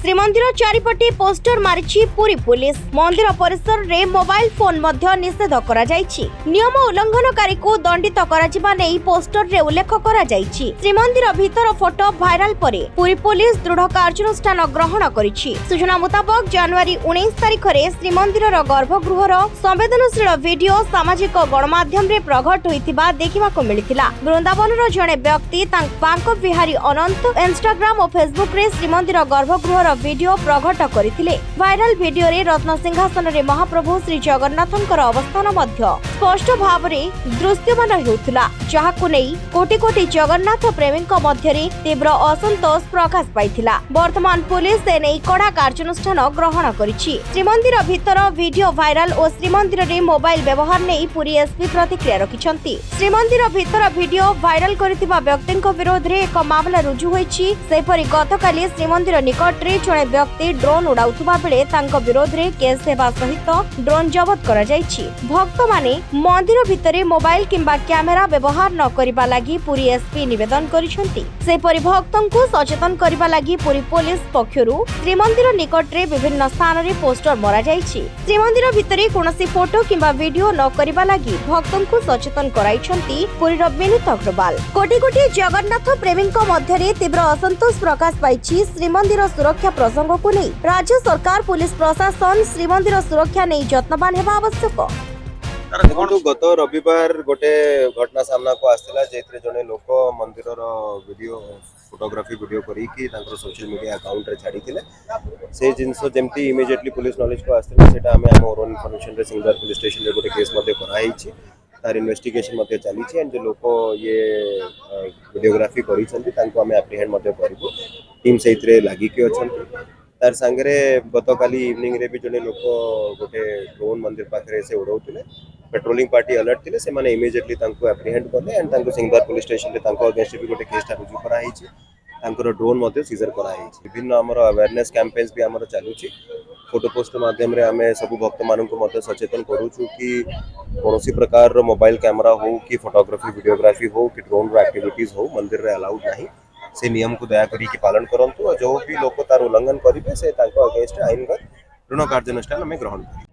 श्रीमंदिर चारिपटे पोस्टर मारिछि पुरी पुलिस। मंदिर परिसर रे मोबाइल फोन मध्य निषेध करा जायछि। नियम उल्लंघनकारी को दंडित कराजिबा नै पोस्टर रे उल्लेख करा जायछि। श्रीमंदिर भीतर फोटो भाइराल परे पुरी पुलिस दृढ़ कार्यानुष्ठान ग्रहण करिछि। सूचना मुताबक जनवरी 19 तारिख रे श्रीमंदिर गर्भगृहर संवेदनशील वीडियो सामाजिक गणमाध्यम रे प्रकट होइतिबा देखिबाको मिलितिला। वृंदावनर जणे व्यक्ति बांक बिहारी अनंत इंस्टाग्राम और फेसबुक रे श्रीमंदिर गर्भगृहर वीडियो प्रकट करथिले। वायरल वीडियो रे रत्न सिंहासन रे महाप्रभु श्री जगन्नाथंकर अवस्थान मध्य स्पष्ट भाव रे दृश्यमान हेउथिला, जहाकु नै कोटी कोटी जगन्नाथ प्रेमीक मध्य रे तीव्र असंतोष प्रकाश पाइथिला। वर्तमान पुलिस ए नै कड़ा कार्यानुष्ठान ग्रहण करिछि। श्रीमंदिर भीतर वीडियो वायरल और श्रीमंदिर रे मोबाइल व्यवहार नै पुरी एसपी प्रतिक्रिया रखिछंती। श्रीमंदिर भीतर वीडियो वायरल करथिबा व्यक्तिक विरोध रे एक मामला रुजु होईछि। सेपरि गतकाली श्रीमंदिर निकट रे जणे व्यक्ति ड्रोन उड़ाउथुबा बेले तांको विरोध रे केस हेबा सहित ड्रोन जब्त करा जायछि। भक्त माने मंदिर भितरे मोबाइल किंबा कैमेरा व्यवहार न करिबा लागि पुरी एसपी निवेदन करिसंती। सेपरि भक्तंकु सचेतन करिबा लागि पुरी पुलिस पक्षरु श्रीमंदिर निकट रे विभिन्न स्थान रे पोस्टर मरा जायछि। श्रीमंदिर भितरे कोनोसी फोटो किंबा वीडियो न करिबा लागि भक्तंकु सचेतन कराइछंती पुरी विनीत अग्रवाल। कोटी कोटी जगन्नाथ प्रेमीक मध्य रे तीव्र असंतोष प्रकाश पाइछि। श्रीमंदिर सुरक्षा प्रसंग को नहीं राज्य सरकार पुलिस प्रशासन श्रीमंदिर सुरक्षा नहीं यत्नवान हेबा आवश्यक। देखो गत रविवार गोटे घटना सामना को आसला जेतरे जने लोक मंदिर वीडियो फोटोग्राफी वीडियो करी कि तांकर सोशल मीडिया अकाउंट रे छाडी थिले। से जिंस जेमती इमीडिएटली पुलिस नॉलेज को आसला सेटा हमें हम ओन इन्फॉर्मेशन रे सिंगल पुलिस स्टेशन रे गोटे केस मध्ये कराई छी। तार इन्वेस्टिगेशन मध्ये चली छी एंड जो लोक ये वीडियोग्राफी करी छंती तांको हमें एप्रीहेंड मध्ये करबो। टीम सेइतरे लागि के अछंती। तार संगरे गतकाली इवनिंग रे भी जने लोक गोटे ड्रोन मंदिर पाखरे से उड़ौतिले। पेट्रोलिंग पार्टी अलर्ट थिले से माने इमीडिएटली तांको एप्रीहेंड करले एंड तांको सिंगदार पुलिस स्टेशन रे तांको अगेंस्ट भी गोटे केस रुजु करा हिची। तांकर ड्रोन मध्ये सीजर करा हिची। विभिन्न हमर अवेयरनेस कैंपेन्स भी हमर चालू छी। फोटो पोस्ट माध्यम रे हमें सब भक्त मानन को मध्ये सचेतन करू छु कि कोनोसी प्रकार रो मोबाइल कैमरा हो कि फोटोग्राफी वीडियोग्राफी हो कि ड्रोन रो एक्टिविटीज हो मंदिर रे अलाउड नाही। से नियम को दया करी कि पालन करंतु और जो भी लोक तार उल्लंघन करिवे से तांको अगेंस्ट आईनगत ऋण कार्यानुष्ठान हमें ग्रहण करी।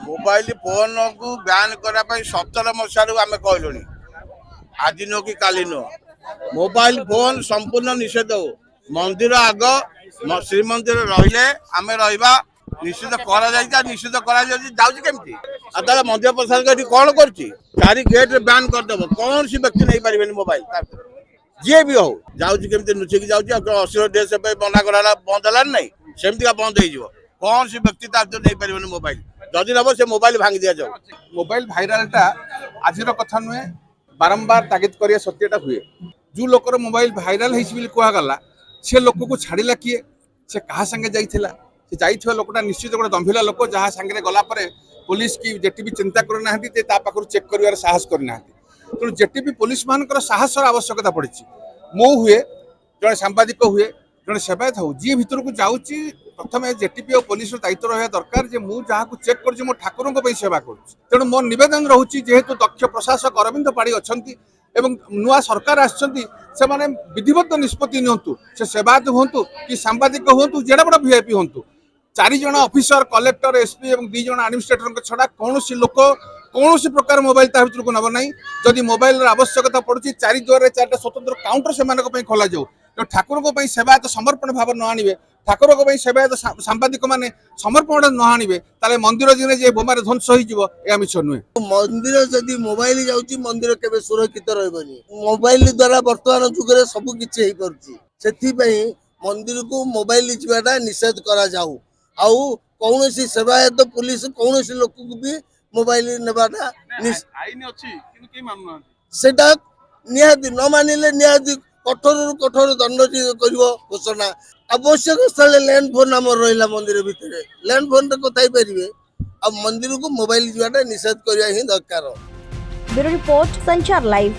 मोबाइल फोन को बैन करा पई 17 मसारु आमे कहलोनी। आज नो कि काली नो मोबाइल फोन संपूर्ण निषेध हो। मंदिर आग श्रीमंदिर रहिले आमे रहिबा निषेध करा जाइता। निषेध करा जाउची केमती आदा मंदिर प्रशासन कोन करची चारि गेट रे बैन कर देबो। कोन सी व्यक्ति नहीं पारिबेनी मोबाइल जे भी हो जाउची केमती नुचिकी जाउची। अश्लील ड्रेस पे मना कराला बंद हलान नहीं सेमती का बंद हो। कौन सी व्यक्ति तार नहीं पारिबेनी मोबाइल जदि नब से मोबाइल भांगी दिया जाओ। मोबाइल भाइरालटा आजिर कथा नुहे बारंबार तागिद करिया सत्यटा हुए। जो लोकर मोबाइल भाइराल होइछि बिल कोहा गला से लोक को छाड़िला किए से कहा संगे जाइथिला से जाइथिबा लोकटा निश्चित गोटे दंभिला लोक जहाँ संगे गला परे पुलिस की जेटी भी चिंता करना हांती ता पाखरु चेक करिवार साहस करना हांती। तेणु जेटी भी पुलिस मानकर साहसर आवश्यकता पड़ी। मो हुए जड़े सांबादिक हुए जड़े सेवायत हो जी भितर को जाऊँगी प्रथम जेटीपी और पुलिस दायित्व रहा दरकार जे मु जहाँ को चेक कर मो ठाकुर सेवा करूँ। तेणु मोर निवेदन रोचे जेहेतु दक्ष प्रशासक अरविंद पाड़ी अच्छा नुआ सरकार आसछंती से माने विधिवत निष्पत्ति नियंतु। से सेवायत हूँ कि सांबादिक हूँ जेड़ा बड़ा वीआईपी हूँ 4 जन ऑफिसर कलेक्टर एसपी और 2 जन एडमिनिस्ट्रेटर छड़ा कौन लोक कौन प्रकार मोबाइल ता भीतर को नब ना। जदि मोबाइल आवश्यकता पड़ी 4 द्वार 4टा स्वतंत्र काउंटर से खोल जाऊ। तो ठाकुर सेवायत समर्पण भाव न आने ठाकुर सेवायत सांबादिक माने समर्पण न आने ताले मंदिर दिन जे बोमार ध्वंस हो मिछ नुहे। मंदिर जदि मोबाइल जाउची मंदिर केबे सुरक्षित रहबनी। मोबाइल द्वारा वर्तमान जुग रे सब किछि हेई परची। सेथि पई मंदिर को मोबाइल जिबाटा निषेध करा जाऊ। आउ कौनसी सेवायत पुलिस कौनसी लोक को भी मोबाइल नेबाटा आईन अछि किनु के मानना सेटा निहाती न मानिले निहाती कठोर दंड करिवो घोषणा। आवश्यक स्थले लैंड फोन आम रहा मंदिर भितर लैंड फोन रे कथाई परिवे। अब मंदिर को मोबाइल जिवाटा निषेध करिया ही दरकार। ब्यूरो रिपोर्ट संचार लाइव।